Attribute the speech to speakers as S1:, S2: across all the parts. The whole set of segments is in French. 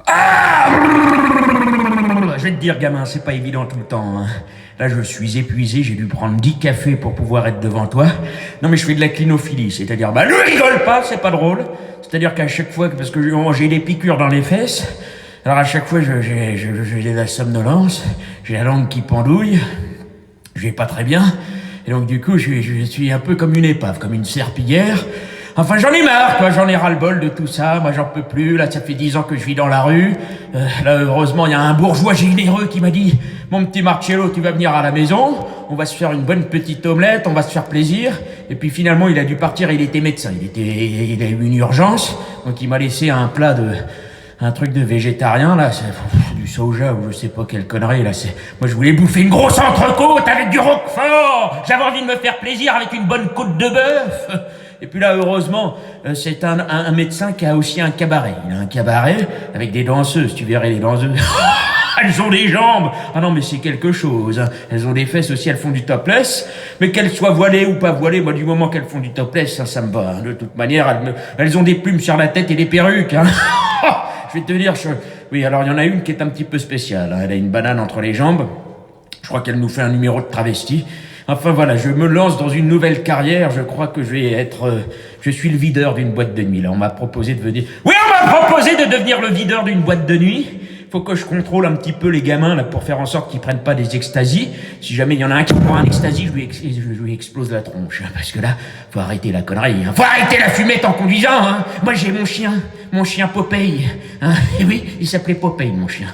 S1: Ah! Je vais te dire, gamin, c'est pas évident tout le temps, hein. Là, je suis épuisé, j'ai dû prendre 10 cafés pour pouvoir être devant toi. Non, mais je fais de la clinophilie, c'est-à-dire, bah, ne rigole pas, c'est pas drôle. C'est-à-dire qu'à chaque fois, parce que j'ai des piqûres dans les fesses, alors à chaque fois, j'ai de la somnolence, j'ai la langue qui pendouille, je vais pas très bien, et donc du coup, je suis un peu comme une épave, comme une serpillière. Enfin, j'en ai marre, quoi, j'en ai ras-le-bol de tout ça, moi j'en peux plus, là ça fait 10 ans que je vis dans la rue, là heureusement il y a un bourgeois généreux qui m'a dit « Mon petit Marcello, tu vas venir à la maison, on va se faire une bonne petite omelette, on va se faire plaisir », et puis finalement il a dû partir, il était médecin, il a eu une urgence, donc il m'a laissé un truc de végétarien, là, c'est du soja ou je sais pas quelle connerie, là, c'est... Moi, je voulais bouffer une grosse entrecôte avec du roquefort. J'avais envie de me faire plaisir avec une bonne côte de bœuf. Et puis là, heureusement, c'est un médecin qui a aussi un cabaret. Il a un cabaret avec des danseuses, tu verrais les danseuses. Elles ont des jambes. Ah non, mais c'est quelque chose, hein. Elles ont des fesses aussi, elles font du topless. Mais qu'elles soient voilées ou pas voilées, moi, du moment qu'elles font du topless, ça me va, hein. De toute manière, elles ont des plumes sur la tête et des perruques, hein. Je vais te dire, oui, alors il y en a une qui est un petit peu spéciale, hein. Elle a une banane entre les jambes. Je crois qu'elle nous fait un numéro de travesti. Enfin voilà, je me lance dans une nouvelle carrière. Je crois que je suis le videur d'une boîte de nuit. Là, on m'a proposé de venir. Oui, on m'a proposé de devenir le videur d'une boîte de nuit. Faut que je contrôle un petit peu les gamins là pour faire en sorte qu'ils prennent pas des extasies. Si jamais il y en a un qui prend un ecstasy, je lui explose la tronche. Hein, parce que là, faut arrêter la connerie. Hein. Faut arrêter la fumette en conduisant. Hein. Moi, j'ai mon chien Popeye. Hein. Et oui, il s'appelait Popeye, mon chien.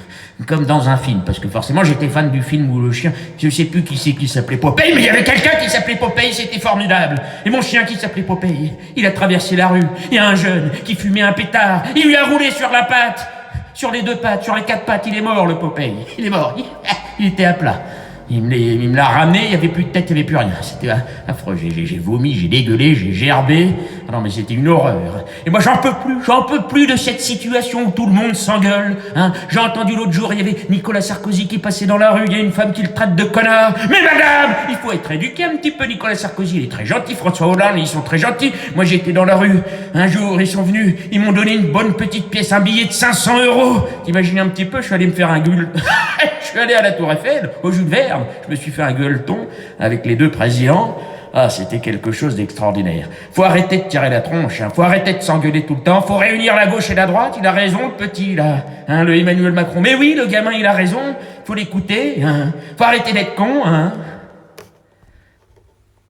S1: Comme dans un film, parce que forcément j'étais fan du film où le chien, je sais plus qui c'est qui s'appelait Popeye, mais il y avait quelqu'un qui s'appelait Popeye, c'était formidable. Et mon chien qui s'appelait Popeye, il a traversé la rue, il y a un jeune qui fumait un pétard, il lui a roulé sur la patte, sur les deux pattes, sur les quatre pattes, il est mort le Popeye, il est mort, il était à plat. Il me l'a ramené, il y avait plus de tête, il y avait plus rien. C'était affreux, j'ai vomi, j'ai dégueulé, j'ai gerbé. Ah non mais c'était une horreur. Et moi j'en peux plus de cette situation où tout le monde s'engueule. Hein. J'ai entendu l'autre jour, il y avait Nicolas Sarkozy qui passait dans la rue, il y a une femme qui le traite de connard. Mais madame, il faut être éduqué un petit peu, Nicolas Sarkozy, il est très gentil, François Hollande, ils sont très gentils. Moi j'étais dans la rue, un jour ils sont venus, ils m'ont donné une bonne petite pièce, un billet de 500 €. T'imagines un petit peu, je suis allé me faire un gueule. Je suis allé à la Tour Eiffel, au Jules Verne. Je me suis fait un gueuleton avec les deux présidents. Ah, c'était quelque chose d'extraordinaire. Faut arrêter de tirer la tronche, hein. Faut arrêter de s'engueuler tout le temps. Faut réunir la gauche et la droite. Il a raison, le petit, là. Hein, le Emmanuel Macron. Mais oui, le gamin, il a raison. Faut l'écouter, hein. Faut arrêter d'être con, hein.